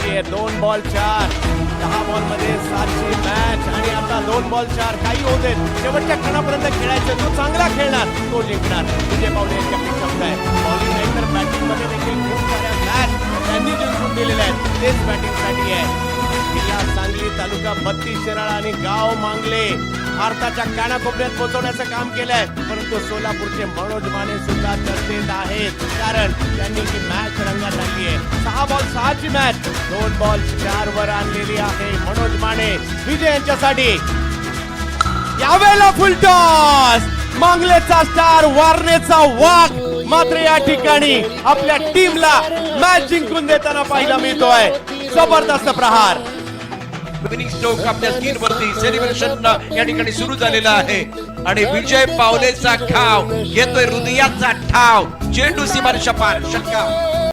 झालेली आहे. 2 ball 4, 10 ball मध्ये 7ची मॅच आणि आता 2 बॉल 4 काही होऊ देत. शेवटच्या क्षणापर्यंत खेळायचं. जो चांगला खेळणार तो जिंकणार. विजय पावले यांच्याकडे शब्द आहे. बॉलिंग नाही तर बॅटिंग मध्ये देखील खूप साऱ्या मॅच त्यांनी जिंकून दिलेल्या आहेत. तेच बॅटिंगसाठी आहे. जिल्हा सांगली, तालुका 32 शिराळा आणि गाव मांगले भारताच्या कानाकोपऱ्यात पोहोचवण्याचं काम केलंय. परंतु सोलापूरचे मनोज माने सुद्धा चर्चेत आहेत, कारण त्यांनी ही मॅच रंगात आणली आहे. 6 बॉल 6ची मॅच 2 बॉल 4 वर आणलेली आहे मनोज माने. विजय यांच्यासाठी यावेळेला फुल टॉस. मांगलेचा स्टार, वारणेचा वाघ मात्र या ठिकाणी आपल्या टीमला मॅच जिंकून देताना पाहायला मिळतोय. जबरदस्त प्रहार. विनिंग स्ट्रोक आपल्या स्क्रीन वरती सेलिब्रेशन या ठिकाणी सुरू झालेला आहे आणि विजय पावलेचा खाव घेतोय हृदयाचा ठाव. चेंडू सीमारेषा पार षटकार.